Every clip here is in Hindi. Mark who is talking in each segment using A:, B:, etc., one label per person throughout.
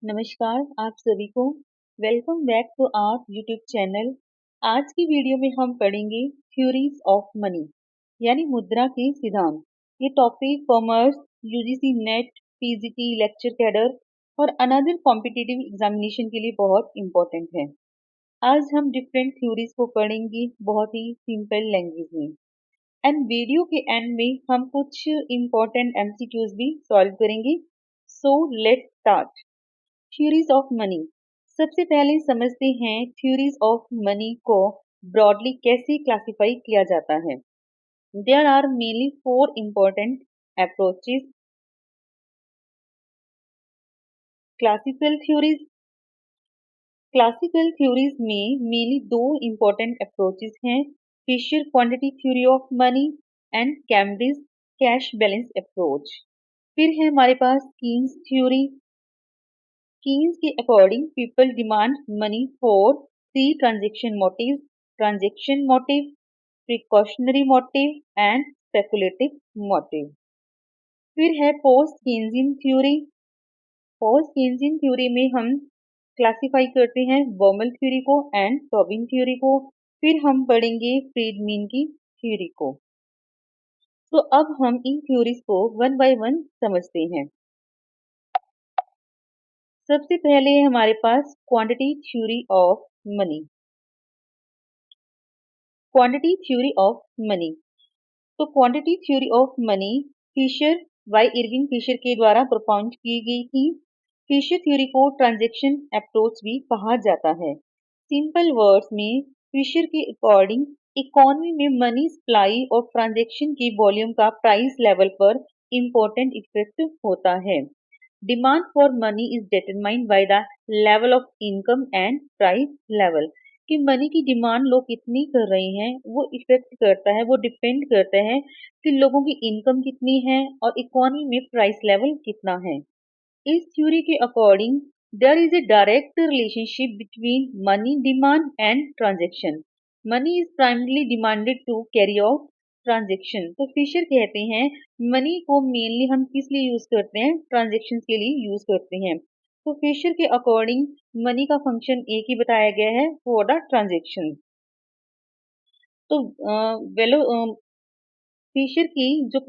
A: नमस्कार आप सभी को। Welcome back to our YouTube channel. आज की वीडियो में हम पढ़ेंगे थ्योरीज ऑफ मनी यानी मुद्रा के सिद्धांत। ये topic commerce, UGC net, PGT, lecture cadre और अनदर कॉम्पिटिटिव एग्जामिनेशन के लिए बहुत इम्पोर्टेंट है। आज हम डिफरेंट थ्योरीज को पढ़ेंगे बहुत ही सिंपल लैंग्वेज में। एंड वीडियो के एंड में हम कुछ इम्पोर्टेंट एमसीक्यूज भी सॉल्व करेंगे। So let's start. Theories of money. सबसे पहले समझते हैं थ्योरीज ऑफ मनी को ब्रॉडली कैसे क्लासिफाई किया जाता है। There are mainly 4 important approaches. Classical theories में मेनली 2 important अप्रोचेस हैं, Fisher quantity theory of money and Cambridge cash balance approach. फिर है हमारे पास कीन्स थ्योरी। Keynes के according people demand money for 3 transaction motive, transaction motive, precautionary motive and speculative motive. फिर है post Keynesian theory. Post Keynesian theory में हम क्लासिफाई करते हैं बॉमल थ्योरी को एंड टॉबिन थ्योरी को। फिर हम पढ़ेंगे फ्रीडमैन की थ्योरी को। तो अब हम इन थ्योरीज को वन बाय वन समझते हैं। सबसे पहले हमारे पास quantity theory of money. Quantity theory of money. तो quantity theory of money Fisher वाई इरविंग फिशर के द्वारा प्रोपाउंड की गई थी। फिशर थ्योरी को ट्रांजैक्शन अप्रोच भी कहा जाता है। सिंपल वर्ड्स में फिशर के अकॉर्डिंग इकोनॉमी में मनी सप्लाई और ट्रांजैक्शन की वॉल्यूम का प्राइस लेवल पर इंपॉर्टेंट इफेक्ट होता है। Demand for money is determined by the level of income and price level. कि मनी की डिमांड लोग कितनी कर रहे हैं वो इफेक्ट करता है, वो डिपेंड करता है कि लोगों की इनकम कितनी है और इकोनॉमी में प्राइस लेवल कितना है। इस थ्योरी के according there is a direct relationship between money demand and transaction. Money is primarily demanded to carry out transaction. तो फिशर कहते हैं मनी को मेनली हम किस लिए यूज करते हैं, ट्रांजेक्शन के लिए यूज करते हैं। तो फिशर के अकॉर्डिंग मनी का फंक्शन एक ही बताया गया है फॉर द ट्रांजेक्शन। तो वेलो फिशर की जो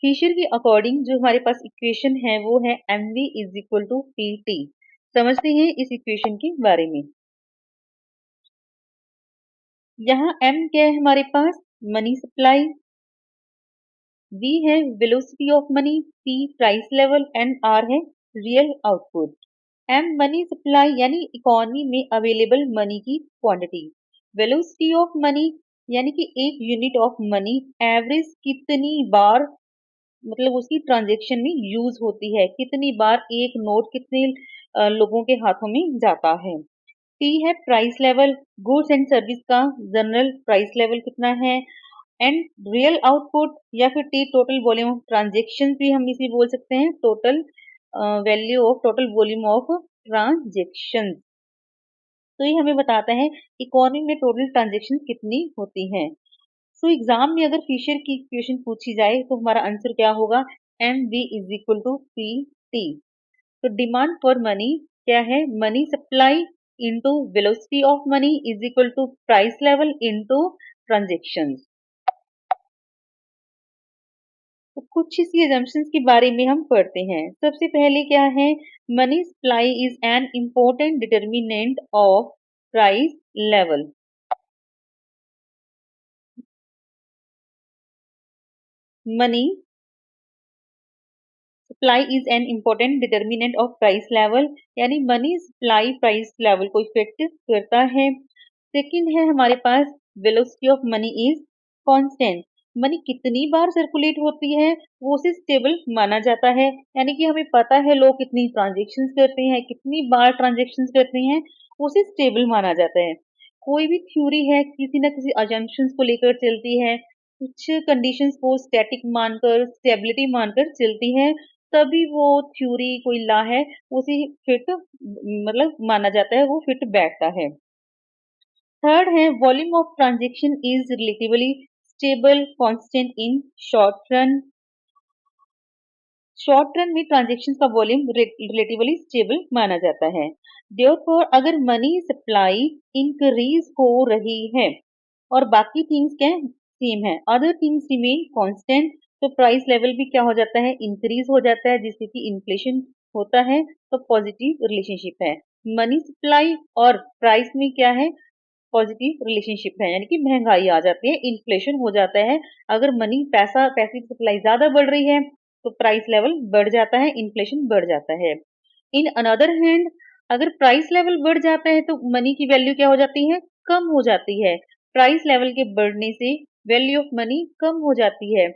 A: फिशर के अकॉर्डिंग जो हमारे पास इक्वेशन है वो है mv is equal to pt। समझते हैं इस इक्वेशन के बारे में। यहाँ m क्या है हमारे पास, मनी सप्लाई, v है velocity of money, p price level and r है real output. m money supply यानी इकोनॉमी में अवेलेबल मनी की क्वांटिटी। वेलोसिटी ऑफ मनी यानी कि एक यूनिट ऑफ मनी एवरेज कितनी बार मतलब उसकी ट्रांजेक्शन में यूज होती है, कितनी बार एक नोट कितने लोगों के हाथों में जाता है। टी है price level, goods and service का जनरल प्राइस लेवल कितना है। एंड रियल आउटपुट या फिर T total volume of transaction भी हम इसे बोल सकते हैं, total value of total volume of transaction. तो ये हमें बताता है इकोनॉमी में टोटल ट्रांजेक्शन कितनी होती हैं। सो एग्जाम में अगर फिशर की इक्वेशन पूछी जाए तो हमारा आंसर क्या होगा, M V is equal to P T. तो डिमांड फॉर मनी क्या है, money supply into velocity of money is equal to price level into transaction. तो कुछ इसी एजम्पशंस के बारे में हम पढ़ते हैं। सबसे पहले क्या है, money supply is an important determinant of price level. Money supply is an important determinant of price level यानी मनी सप्लाई प्राइस लेवल को इफेक्ट करता है। सेकंड है हमारे पास velocity of money is constant. Money कितनी बार सर्कुलेट होती है वो उसे स्टेबल माना जाता है, यानी कि हमें पता है लोग कितनी ट्रांजेक्शन करते हैं, कितनी बार ट्रांजेक्शन करते हैं, उसे स्टेबल माना जाता है। कोई भी थ्योरी है किसी न किसी अजम्पशंस को लेकर चलती है, कुछ कंडीशंस को स्टैटिक मानकर स्टेबिलिटी मानकर चलती है, तभी वो थ्योरी कोई लॉ है उसे फिट मतलब माना जाता है, वो फिट बैठता है। थर्ड है volume of transaction is relatively stable constant in short run. Short run में ट्रांजेक्शन का वॉल्यूम रिलेटिवली स्टेबल माना जाता है। देयरफॉर अगर मनी सप्लाई इंक्रीज हो रही है और बाकी थिंग्स क्या सेम है, अदर थिंग्स रिमेन कांस्टेंट, तो प्राइस लेवल भी क्या हो जाता है, इंक्रीज हो जाता है, जिससे कि इन्फ्लेशन होता है। तो पॉजिटिव रिलेशनशिप है। मनी सप्लाई और प्राइस में क्या है, पॉजिटिव रिलेशनशिप है, यानी कि महंगाई आ जाती है, इन्फ्लेशन हो जाता है। अगर पैसे की सप्लाई ज्यादा बढ़ रही है तो प्राइस लेवल बढ़ जाता है, इन्फ्लेशन बढ़ जाता है। इन अनदर हैंड अगर प्राइस लेवल बढ़ जाता है तो मनी की वैल्यू क्या हो जाती है, कम हो जाती है। प्राइस लेवल के बढ़ने से वैल्यू ऑफ मनी कम हो जाती है।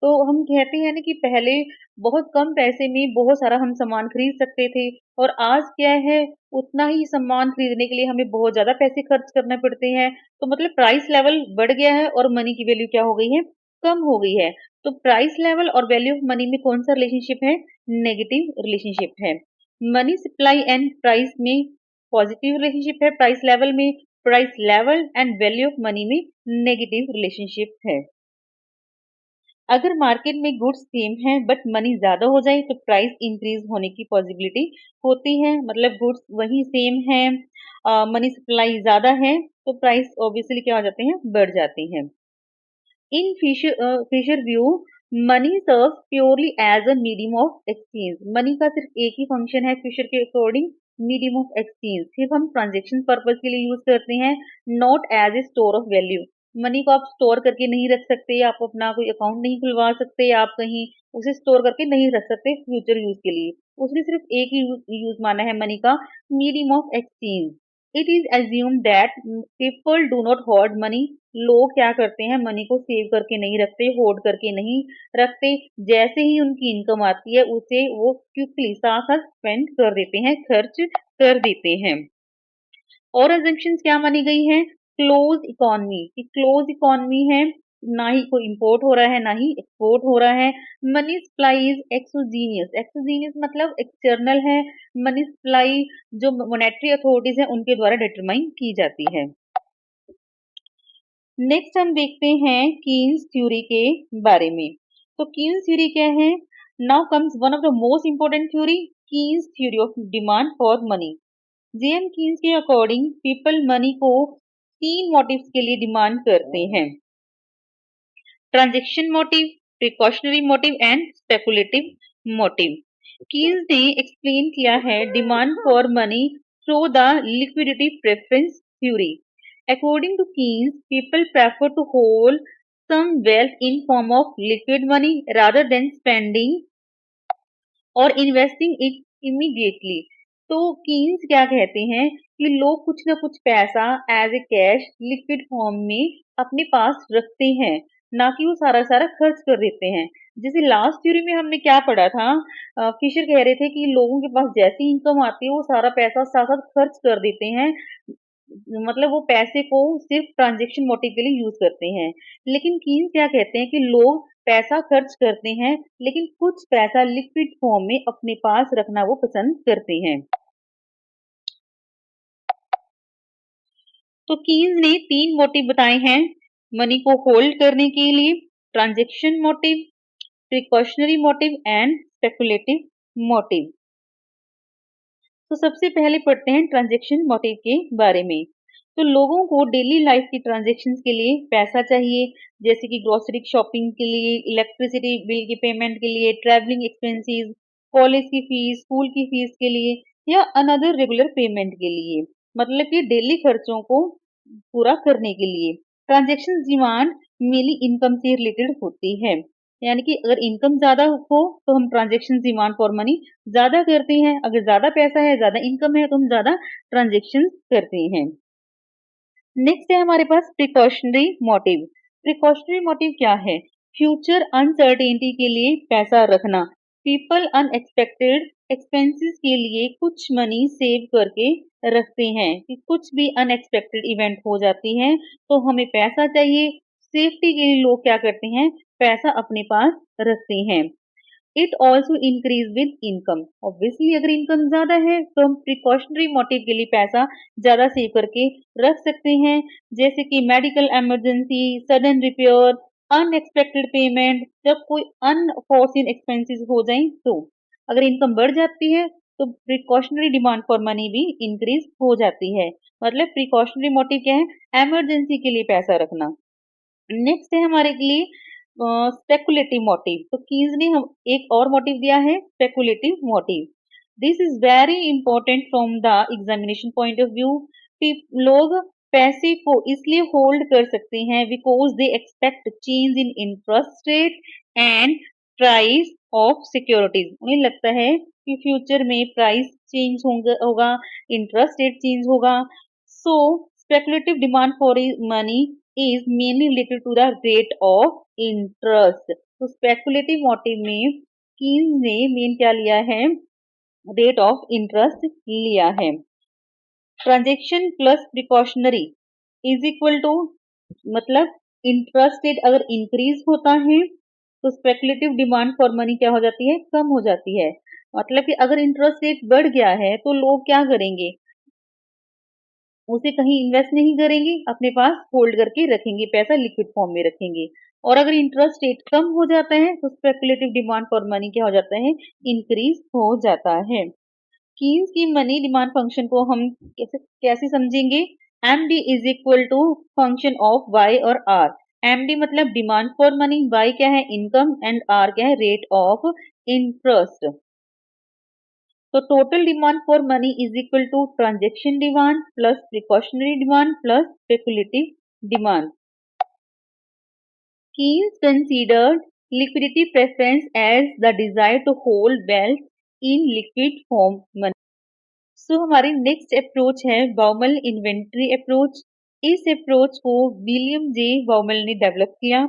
A: तो हम कहते हैं ना कि पहले बहुत कम पैसे में बहुत सारा हम सामान खरीद सकते थे, और आज क्या है, उतना ही सामान खरीदने के लिए हमें बहुत ज्यादा पैसे खर्च करने पड़ते हैं। तो मतलब प्राइस लेवल बढ़ गया है और मनी की वैल्यू क्या हो गई है, कम हो गई है। तो प्राइस लेवल और वैल्यू ऑफ मनी में कौन सा रिलेशनशिप है, नेगेटिव रिलेशनशिप है। मनी सप्लाई एंड प्राइस में पॉजिटिव रिलेशनशिप है, प्राइस लेवल में, price level and value of money में नेगेटिव रिलेशनशिप है। अगर मार्केट में गुड्स सेम है बट मनी ज्यादा हो जाए तो प्राइस इंक्रीज होने की पॉसिबिलिटी होती है। मतलब गुड्स वही सेम है, मनी सप्लाई ज्यादा है, तो प्राइस ऑब्वियसली क्या हो जाते हैं, बढ़ जाते हैं। In Fisher view money serve purely as a medium of exchange. Money का सिर्फ एक ही फंक्शन है फिशर के अकॉर्डिंग, मीडियम ऑफ एक्सचेंज। सिर्फ हम ट्रांजेक्शन पर्पज के लिए यूज करते हैं, not as a store of value. Money को आप स्टोर करके नहीं रख सकते, आप अपना कोई अकाउंट नहीं खुलवा सकते, आप कहीं उसे स्टोर करके नहीं रख सकते फ्यूचर यूज के लिए। उसने सिर्फ एक ही यूज माना है मनी का, medium of exchange. It is assume that people do not horde money. लोग क्या करते हैं, मनी को सेव करके नहीं रखते, होर्ड करके नहीं रखते। जैसे ही उनकी इनकम आती है उसे वो क्विकली साथ साथ स्पेंड कर देते हैं, खर्च कर देते हैं। और एजम्पशंस क्या मानी गई है, क्लोज इकोनॉमी, कि क्लोज इकोनॉमी है, ना ही कोई इंपोर्ट हो रहा है ना ही एक्सपोर्ट हो रहा है। Money supply is exogenous, exogenous मतलब एक्सटर्नल है। मनी सप्लाई जो मॉनेटरी अथॉरिटीज है उनके द्वारा डिटरमाइन की जाती है। नेक्स्ट हम देखते हैं कीन्स थ्योरी के बारे में। तो कीन्स थ्योरी क्या है, now comes one of the most important theory, Keynes theory of demand for money. JM Keynes के अकॉर्डिंग पीपल मनी को तीन मोटिव्स के लिए डिमांड करते हैं, transaction motive, precautionary motive and speculative motive. Keynes ने एक्सप्लेन किया है demand for money through the liquidity preference theory. According to Keynes, people prefer to hold some wealth in form of liquid money rather than spending और इन्वेस्टिंग इट इमीडिएटली। तो कीन्स क्या कहते हैं कि लोग कुछ ना कुछ पैसा as a cash liquid form में अपने पास रखते हैं, ना कि वो सारा सारा खर्च कर देते हैं। जैसे लास्ट थ्योरी में हमने क्या पढ़ा था, फिशर कह रहे थे कि लोगों के पास जैसी इनकम आती है वो सारा पैसा साथ साथ खर्च कर देते हैं, मतलब वो पैसे को सिर्फ ट्रांजेक्शन मोटिव के लिए यूज करते हैं। लेकिन कीन्स क्या कहते हैं कि लोग पैसा खर्च करते हैं लेकिन कुछ पैसा लिक्विड फॉर्म में अपने पास रखना वो पसंद करते हैं। तो कीन्स ने तीन मोटिव बताए हैं मनी को होल्ड करने के लिए, transaction motive, precautionary motive and speculative motive. तो सबसे पहले पढ़ते हैं ट्रांजेक्शन मोटिव के बारे में। तो लोगों को डेली लाइफ की ट्रांजेक्शन के लिए पैसा चाहिए, जैसे कि ग्रोसरी शॉपिंग के लिए, इलेक्ट्रिसिटी बिल की पेमेंट के लिए, ट्रैवलिंग एक्सपेंसेस, कॉलेज की फीस, स्कूल की फीस के लिए, या अनदर रेगुलर पेमेंट के लिए, मतलब कि डेली खर्चों को पूरा करने के लिए। ट्रांजेक्शन डिमांड मेनली इनकम से रिलेटेड होती है, यानी कि अगर इनकम ज्यादा हो तो हम ट्रांजेक्शन डिमांड फॉर मनी ज्यादा करते हैं, अगर ज्यादा पैसा है, ज्यादा इनकम है, तो हम ज्यादा ट्रांजेक्शन करते हैं। नेक्स्ट है हमारे पास प्रिकॉशनरी मोटिव। प्रिकॉशनरी मोटिव क्या है, फ्यूचर अनसर्टेनिटी के लिए पैसा रखना। पीपल अनएक्सपेक्टेड एक्सपेंसेस के लिए कुछ मनी सेव करके रखते हैं कि कुछ भी अनएक्सपेक्टेड इवेंट हो जाती है तो हमें पैसा चाहिए। सेफ्टी के लिए लोग क्या करते हैं, पैसा अपने पास रखते हैं। It also increase with income, obviously अगर इनकम ज्यादा है तो हम प्रिकॉशनरी मोटिव के लिए पैसा ज्यादा सेव करके रख सकते हैं, जैसे कि medical emergency, sudden repair, unexpected payment, जब कोई अनफोर्सिन एक्सपेंसेस हो जाए तो अगर इनकम बढ़ जाती है तो प्रिकॉशनरी डिमांड फॉर मनी भी इंक्रीज हो जाती है। मतलब प्रिकॉशनरी मोटिव क्या है? इमरजेंसी के लिए पैसा रखना। नेक्स्ट है हमारे लिए स्पेकुलेटिव मोटिव। तो कीज ने हम एक और मोटिव दिया है, speculative motive. This is very important from the examination point of view. लोग पैसे को इसलिए होल्ड कर सकते हैं because they expect change in interest rate and price of securities. उन्हें लगता है कि फ्यूचर में प्राइस चेंज होगा, इंटरेस्ट रेट चेंज होगा। So speculative demand for money is mainly related to the rate of interest। तो स्पेकुलेटिव मोटिव में कीन्स ने मेन क्या लिया है? रेट ऑफ इंटरेस्ट लिया है। Transaction plus precautionary is equal to, मतलब इंटरेस्ट रेट अगर इंक्रीज होता है तो स्पेकुलेटिव डिमांड फॉर मनी क्या हो जाती है? कम हो जाती है। मतलब कि अगर इंटरेस्ट रेट बढ़ गया है तो लोग क्या करेंगे? उसे कहीं इन्वेस्ट नहीं करेंगे, अपने पास होल्ड करके रखेंगे, पैसा लिक्विड फॉर्म में रखेंगे। और अगर इंटरेस्ट रेट कम हो जाता है तो स्पेकुलेटिव डिमांड फॉर मनी क्या हो जाता है? इंक्रीज हो जाता है। कीन्स की मनी डिमांड फंक्शन को हम कैसे कैसे समझेंगे? M D is equal to function of Y और आर। एम डी मतलब डिमांड फॉर मनी, वाई क्या है? इनकम, एंड आर क्या है? Rate of interest. तो total demand for money is equal to transaction demand plus precautionary demand plus speculative demand. Keynes considered liquidity preference as the desire to hold wealth in liquid form money। सो हमारी नेक्स्ट अप्रोच है बाउमल इन्वेंट्री अप्रोच। इस अप्रोच को विलियम जे बाउमल ने डेवलप किया।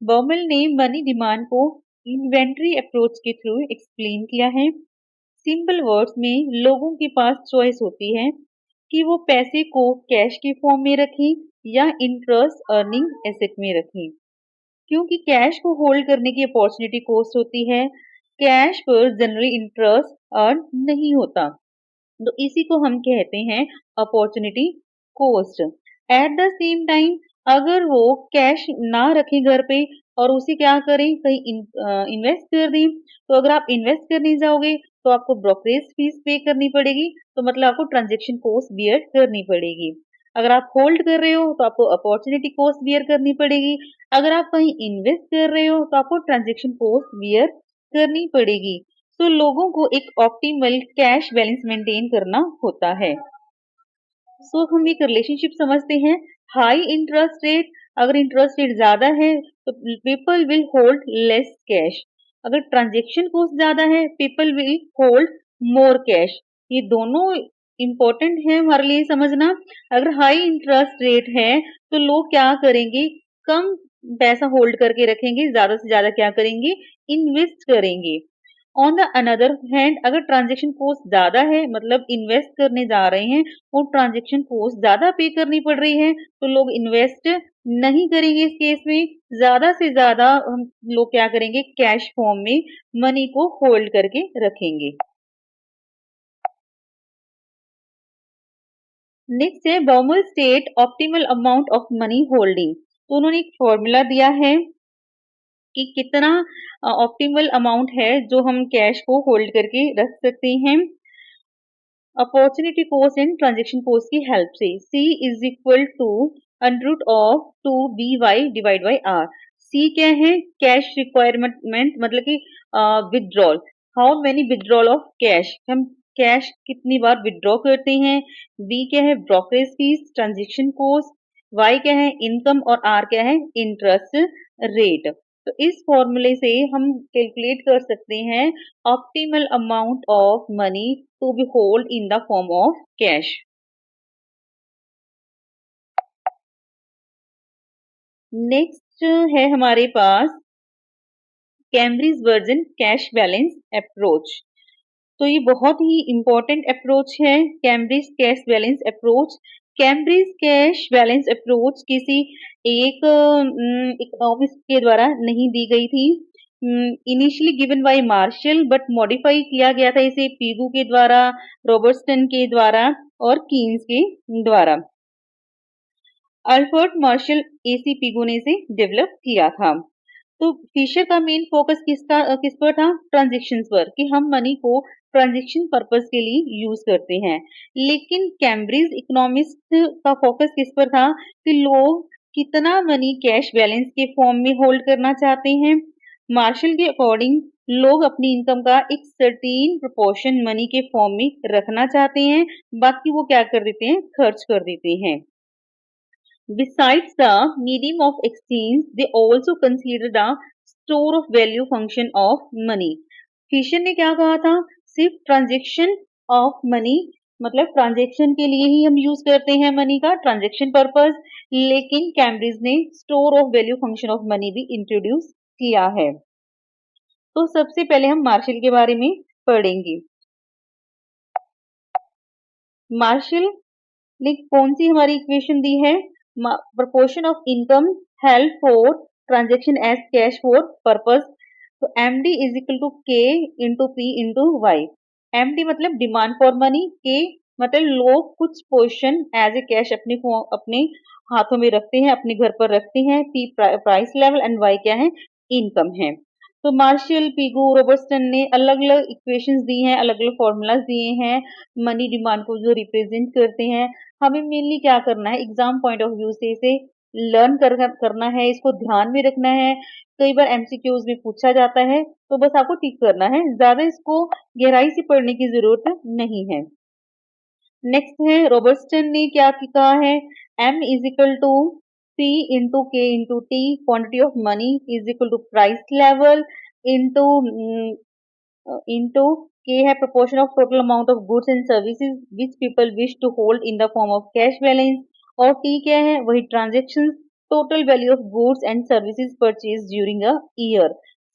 A: बाउमल ने मनी डिमांड को इन्वेंट्री अप्रोच के थ्रू एक्सप्लेन किया है। सिंपल वर्ड्स में लोगों के पास चॉइस होती है कि वो पैसे को कैश के फॉर्म में रखें या इंटरेस्ट अर्निंग एसेट में रखें, क्योंकि कैश को होल्ड करने की अपॉर्चुनिटी कॉस्ट होती है। कैश पर जनरली इंटरेस्ट अर्न नहीं होता, तो इसी को हम कहते हैं opportunity cost. At the same time अगर वो कैश ना रखें घर पे और उसे क्या करें, कहीं इन्वेस्ट कर दें, तो अगर आप इन्वेस्ट करने जाओगे तो आपको ब्रोकरेज फीस पे करनी पड़ेगी, तो मतलब आपको ट्रांजेक्शन कॉस्ट बियर करनी पड़ेगी। अगर आप होल्ड कर रहे हो तो आपको अपॉर्चुनिटी कॉस्ट बियर करनी पड़ेगी। अगर आप कहीं इन्वेस्ट कर रहे हो तो आपको ट्रांजेक्शन कॉस्ट बियर करनी पड़ेगी। तो लोगों को एक ऑप्टिमल कैश बैलेंस मेंटेन करना होता है। सो हम एक रिलेशनशिप समझते हैं, हाई इंटरेस्ट रेट, अगर इंटरेस्ट रेट ज्यादा है तो people will hold less cash. अगर ट्रांजेक्शन कॉस्ट ज्यादा है people will hold more cash. ये दोनों इंपॉर्टेंट है हमारे लिए समझना। अगर हाई इंटरेस्ट रेट है तो लोग क्या करेंगे? कम पैसा होल्ड करके रखेंगे, ज्यादा से ज्यादा क्या करेंगे? इन्वेस्ट करेंगे। ऑन द अनदर हैंड अगर ट्रांजेक्शन कॉस्ट ज्यादा है, मतलब इन्वेस्ट करने जा रहे हैं और ट्रांजेक्शन कॉस्ट ज्यादा पे करनी पड़ रही है, तो लोग इन्वेस्ट नहीं करेंगे। इस केस में ज्यादा से ज्यादा हम लोग क्या करेंगे? कैश फॉर्म में मनी को होल्ड करके रखेंगे। नेक्स्ट है Baumol state optimal amount of money holding. तो उन्होंने एक फॉर्मूला दिया है कि कितना ऑप्टिमल अमाउंट है जो हम कैश को होल्ड करके रख सकते हैं opportunity cost and transaction cost की हेल्प से। C is equal to under of 2BY divide by R। C क्या है? कैश रिक्वायरमेंट, मतलब कि withdrawal, how many withdrawal of cash, हम कैश कितनी बार विदड्रॉ करते हैं। B क्या है? Brokerage fees, transaction cost. Y क्या है? इनकम। और R क्या है? Interest rate. तो इस फॉर्मूले से हम कैलकुलेट कर सकते हैं optimal amount of money to be hold in the form of cash. Next है हमारे पास Cambridge version cash balance approach. तो ये बहुत ही इंपॉर्टेंट अप्रोच है, Cambridge cash balance approach. Cambridge cash balance approach किसी एक इकोनॉमिस्ट के द्वारा नहीं दी गई थी। Initially given by Marshall, but modify किया गया था इसे पीगू के द्वारा, रॉबर्टसन के द्वारा और कीन्स के द्वारा। अल्फ्रेड मार्शल AC पिगो ने इसे डेवलप किया था। तो फिशर का मेन फोकस किस पर था? ट्रांजेक्शन्स पर, कि हम मनी को ट्रांजेक्शन पर्पस के लिए यूज करते हैं। लेकिन कैम्ब्रिज इकोनॉमिस्ट का फोकस किस पर था? कि लोग कितना मनी कैश बैलेंस के फॉर्म में होल्ड करना चाहते हैं। मार्शल के अकॉर्डिंग लोग अपनी इनकम का एक सर्टेन प्रोपोर्शन मनी के फॉर्म में रखना चाहते हैं, बाकी वो क्या कर देते हैं? खर्च कर देते हैं। Besides the medium of exchange, they also consider the store of value function of money. Fisher ने क्या कहा था? सिर्फ ट्रांजेक्शन ऑफ मनी, मतलब ट्रांजेक्शन के लिए ही हम यूज करते हैं मनी का, ट्रांजेक्शन पर्पस। लेकिन कैम्ब्रिज ने store of value function of money भी इंट्रोड्यूस किया है। तो सबसे पहले हम मार्शल के बारे में पढ़ेंगे। मार्शल ने कौन सी हमारी इक्वेशन दी है? proportion of income held for transaction as cash for purpose। तो MD is equal to K into P into Y। MD मतलब डिमांड फॉर मनी, K मतलब लोग कुछ पोर्शन एज ए कैश अपने हाथों में रखते हैं, अपने घर पर रखते हैं। P price level and Y क्या है? इनकम है। तो मार्शल, पिगो, रॉबर्टसन ने अलग अलग इक्वेशंस दी हैं, अलग अलग फॉर्मूलाज दिए हैं मनी डिमांड को जो रिप्रेजेंट करते हैं। हमें मेनली क्या करना है? एग्जाम पॉइंट ऑफ व्यू से इसे लर्न करना है, इसको ध्यान में रखना है। कई बार MCQs में पूछा जाता है, तो बस आपको टिक करना है, ज्यादा इसको गहराई से पढ़ने की जरूरत नहीं है। नेक्स्ट है रॉबर्टसन ने क्या कहा है? M is equal to P into K into T, quantity of money is equal to price level into K है proportion of total amount of goods and services which people wish to hold in the form of cash balance, और T क्या है? वही transactions, total value of goods and services purchased during a year।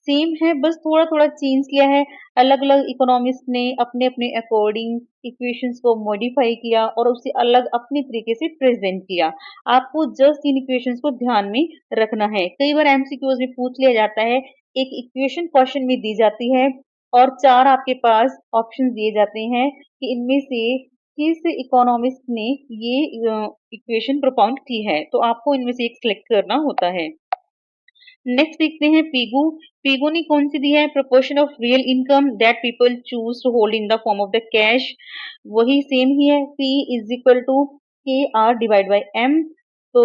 A: Same है, बस थोड़ा थोड़ा चेंज किया है। अलग अलग इकोनॉमिस्ट ने अपने अपने अकॉर्डिंग इक्वेशंस को मॉडिफाई किया और उसे अलग अपने तरीके से प्रेजेंट किया। आपको जस्ट इन इक्वेशंस को ध्यान में रखना है। कई बार MCQs में पूछ लिया जाता है, एक इक्वेशन क्वेश्चन में दी जाती है और 4 आपके पास ऑप्शन दिए जाते हैं कि इनमें से किस इकोनॉमिस्ट ने ये इक्वेशन प्रोपाउंड की है, तो आपको इनमें से एक सिलेक्ट करना होता है। नेक्स्ट देखते हैं पिगो। पिगो ने कौन सी दी है? Proportion of real income that people choose to hold in the form of the cash, वही सेम ही है। P is equal to KR divide by M। तो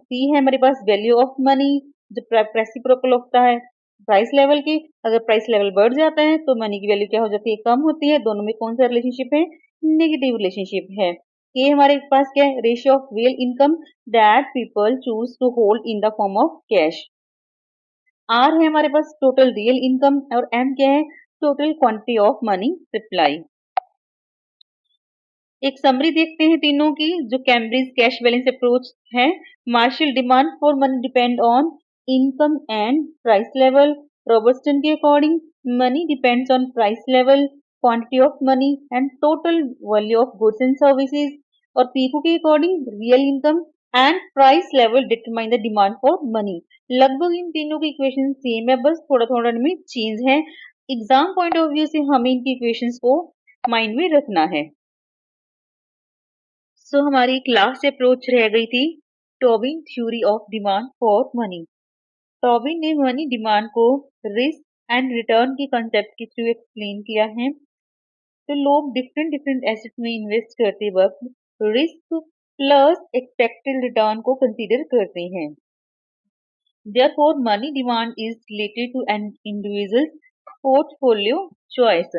A: P है हमारे पास वैल्यू ऑफ मनी, जो रेसिप्रोकल होता है प्राइस लेवल की। अगर प्राइस लेवल बढ़ जाता है तो मनी की वैल्यू क्या हो जाती है? कम होती है। दोनों में कौन सा रिलेशनशिप है? नेगेटिव रिलेशनशिप है। K हमारे पास क्या है? Ratio of real income that people choose to hold in the form of cash. R है हमारे पास टोटल रियल इनकम, और M क्या है? Total quantity of money supply. एक समरी देखते हैं तीनों की, जो कैम्ब्रिज कैश बैलेंस अप्रोच है। Marshall demand for money depend on income and price level. Robertson के according money depends on price level, quantity of money and total value of goods and services. और पीको के according real income and price level determine the demand for money. लगभग इन तीनों की इक्वेशन सेम है, बस थोड़ा थोड़ा इनमें चेंज है। एग्जाम पॉइंट ऑफ व्यू से हमें इनकी इक्वेशंस को माइंड में रखना है। सो हमारी एक लास्ट अप्रोच रह गई थी, Tobin theory of demand for money. Tobin ने मनी डिमांड को रिस्क एंड रिटर्न के कंसेप्ट के थ्रू एक्सप्लेन किया है। तो लोग डिफरेंट डिफरेंट एसेट में इन्वेस्ट करते वक्त रिस्क प्लस एक्सपेक्टेड रिटर्न को कंसीडर करते हैं। Therefore, money demand is related to an individual's portfolio choice।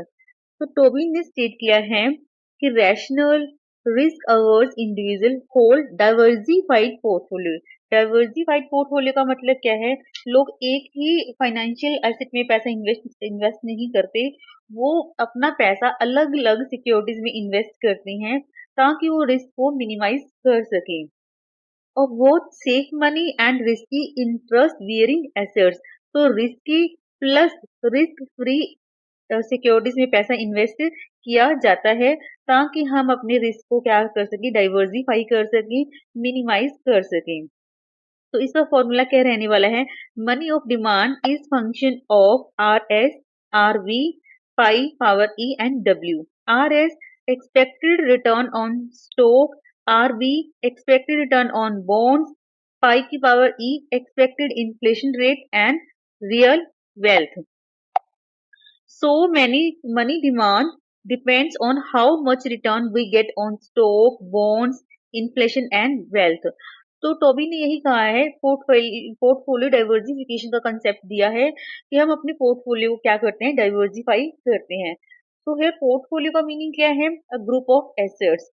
A: तो टोबिन ने स्टेट किया है कि rational risk averse individual hold diversified portfolio. Diversified portfolio का मतलब क्या है? लोग एक ही फाइनेंशियल एसेट में पैसा इन्वेस्ट नहीं करते, वो अपना पैसा अलग अलग सिक्योरिटीज में इन्वेस्ट करते हैं ताकि वो रिस्क को मिनिमाइज कर सकें। और both safe money and risky interest bearing assets. तो risky plus risk free securities में पैसा इन्वेस्ट किया जाता है ताकि हम अपने रिस्क को क्या कर सकें? डाइवर्सिफाई कर सकें, मिनिमाइज कर सकें। तो इसका फॉर्मूला क्या रहने वाला है? Money of demand is function of RS, RV, pi power E and W। RS expected return on stock RB expected return on bonds, pi की power E expected inflation rate and real wealth. So money demand depends on how much return we get on stock, bonds, inflation and wealth. तो टोबी ने यही कहा है, पोर्टफोलियो डाइवर्सिफिकेशन का कंसेप्ट दिया है कि हम अपने पोर्टफोलियो को क्या करते हैं, डाइवर्सिफाई करते हैं. तो है पोर्टफोलियो का मीनिंग क्या है, अ ग्रुप ऑफ एसेट्स.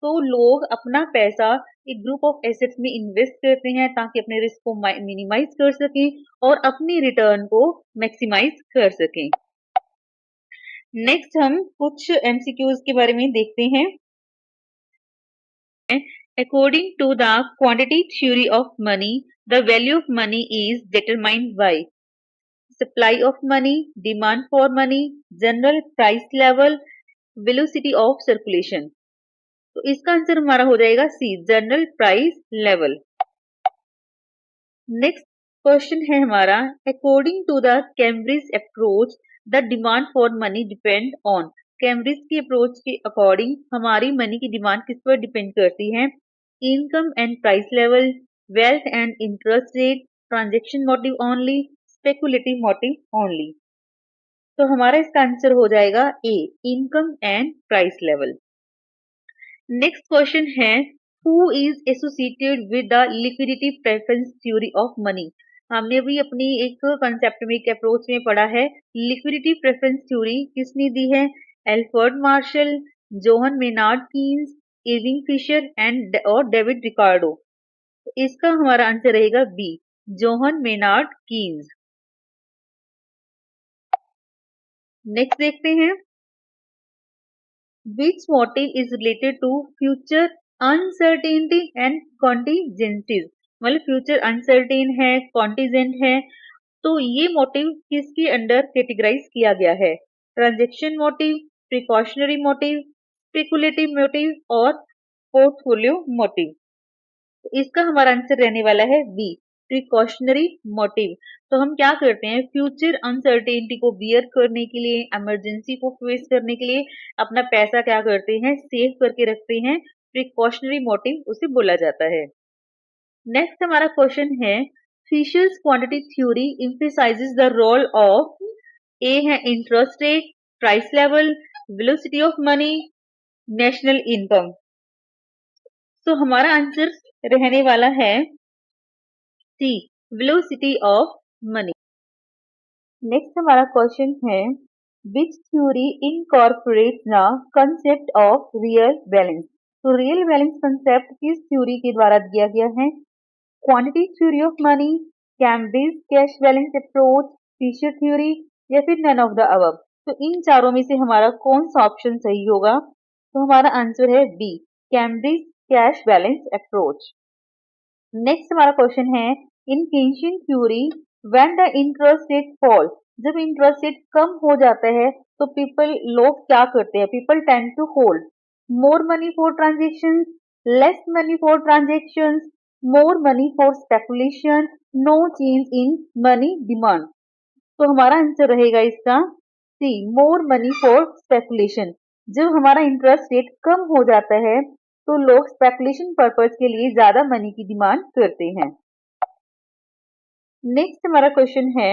A: तो लोग अपना पैसा एक ग्रुप ऑफ एसेट्स में इन्वेस्ट करते हैं ताकि अपने रिस्क को मिनिमाइज कर सकें और अपनी रिटर्न को मैक्सिमाइज कर सकें. नेक्स्ट हम कुछ एमसीक्यूज के बारे में देखते हैं. According to the quantity theory of money, the value of money is determined by supply of money, demand for money, general price level, velocity of circulation. तो इसका आंसर हमारा हो जाएगा C, general price level. Next question है हमारा, according to the Cambridge approach the demand for money depend on. Cambridge की अप्रोच के अकॉर्डिंग हमारी मनी की डिमांड किस पर डिपेंड करती है, income and price level, wealth and interest rate, transaction motive only, speculative motive only. तो हमारा इसका आंसर हो जाएगा A, income and price level. Next question है, who is associated with the liquidity preference theory of money. हमने भी अपनी एक कंसेप्ट में, एक अप्रोच में पढ़ा है, लिक्विडिटी प्रेफरेंस थ्योरी किसने दी है, Alfred Marshall, John Maynard Keynes, Irving Fisher and और डेविड रिकार्डो. तो इसका हमारा आंसर रहेगा B, John Maynard Keynes. Next देखते हैं, which motive is related to future uncertainty and contingencies. मतलब फ्यूचर अनसर्टेन है, कॉन्टिजेंट है, तो ये मोटिव किसके अंडर कैटेगराइज किया गया है, transaction motive, precautionary motive, speculative motive और पोर्टफोलियो मोटिव. तो इसका हमारा आंसर रहने वाला है बी, प्रिकॉशनरी मोटिव. तो हम क्या करते हैं, फ्यूचर अनसर्टेनिटी को बियर करने के लिए, इमरजेंसी को फेस करने के लिए अपना पैसा क्या करते हैं, सेव करके रखते हैं. प्रिकॉशनरी मोटिव उसे बोला जाता है. नेक्स्ट हमारा क्वेश्चन है, Fisher's quantity theory emphasizes the role of, A है interest rate, price level, velocity of money, national income. तो हमारा आंसर रहने वाला है C, velocity of money. Next हमारा क्वेश्चन है, which theory incorporates the concept of real balance. तो रियल बैलेंस कंसेप्ट किस थ्योरी के द्वारा दिया गया है, quantity theory of money, Cambridge cash balance approach, Fisher theory या फिर नन ऑफ द अबव. तो इन चारों में से हमारा कौन सा ऑप्शन सही होगा, तो हमारा आंसर है B, Cambridge cash balance approach. Next हमारा क्वेश्चन है, in Keynesian theory when the interest rate fall. जब इंटरेस्ट रेट कम हो जाता है तो लोग क्या करते हैं, people tend to hold more money for transaction, less money for transaction, more money for speculation, no change in money demand. तो हमारा आंसर रहेगा इसका C, more money for speculation. जब हमारा इंटरेस्ट रेट कम हो जाता है तो लोग स्पेकुलेशन पर्पस के लिए ज्यादा मनी की डिमांड करते हैं. नेक्स्ट हमारा क्वेश्चन है,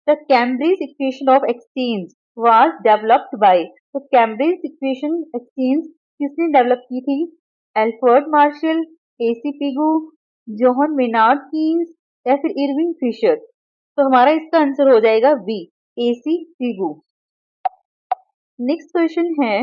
A: the Cambridge equation of exchange was developed by. तो कैम्ब्रिज इक्वेशन एक्सचेंज किसने डेवलप की थी, Alfred Marshall, AC Pigou, Johan Maynard Keynes या फिर इरविंग फिशर. तो हमारा इसका आंसर हो जाएगा B, A C Pigou. Next question है,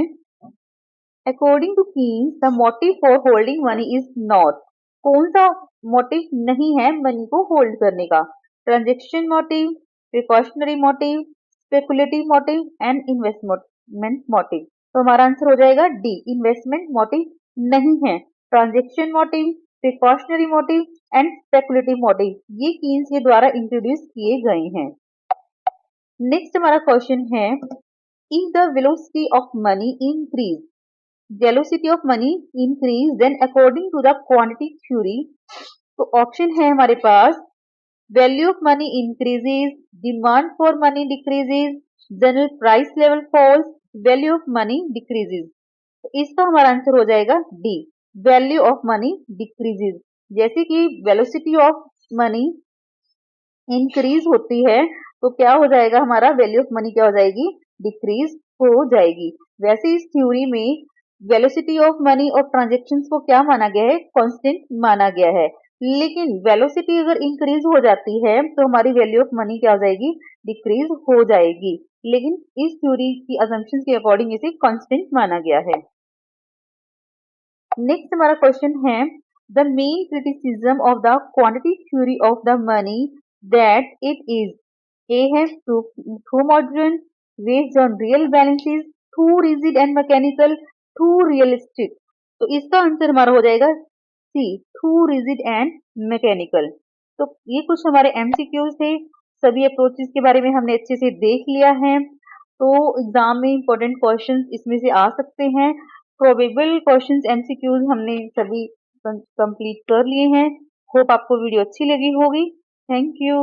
A: according to Keynes the motive for holding money is not. कौन सा मोटिव नहीं है मनी को होल्ड करने का, transaction motive, precautionary motive, speculative motive and investment motive. तो हमारा आंसर हो जाएगा डी, इन्वेस्टमेंट मोटिव नहीं है. Transaction motive, precautionary motive and speculative motive ये कीन्स के द्वारा इंट्रोड्यूस किए गए हैं. नेक्स्ट हमारा क्वेश्चन है, if the velocity of money increase, velocity of money increase then according to the quantity theory. तो ऑप्शन है हमारे पास, value of money increases, demand for money decreases, general price level falls, value of money decreases. तो इसका हमारा आंसर हो जाएगा D, value of money decreases. जैसे कि वेलोसिटी ऑफ मनी इंक्रीज होती है तो क्या हो जाएगा, हमारा वैल्यू ऑफ मनी क्या हो जाएगी, डिक्रीज हो जाएगी। वैसे इस थ्योरी में वेलोसिटी ऑफ मनी और ट्रांजेक्शन्स को क्या माना गया है, कांस्टेंट माना गया है। लेकिन वेलोसिटी अगर इंक्रीज हो जाती है तो हमारी वैल्यू ऑफ मनी क्या हो जाएगी, डिक्रीज हो जाएगी। लेकिन इस थ्योरी की असम्पशंस के अकॉर्डिंग इसे कांस्टेंट माना गया है। नेक्स्ट हमारा क्वेश्चन है, the main criticism of the quantity theory of the money that it is a है too modern, based on real balances, too rigid and mechanical, too realistic. तो इसका आंसर हमारा हो जाएगा C, too rigid and mechanical. तो ये कुछ हमारे एमसीक्यूज थे, सभी अप्रोचेस के बारे में हमने अच्छे से देख लिया है। तो एग्जाम में इंपॉर्टेंट क्वेश्चंस इसमें से आ सकते हैं। प्रोबेबल क्वेश्चंस एमसीक्यूज हमने सभी कंप्लीट कर लिए हैं। होप आपको वीडियो अच्छी लगी होगी। Thank you.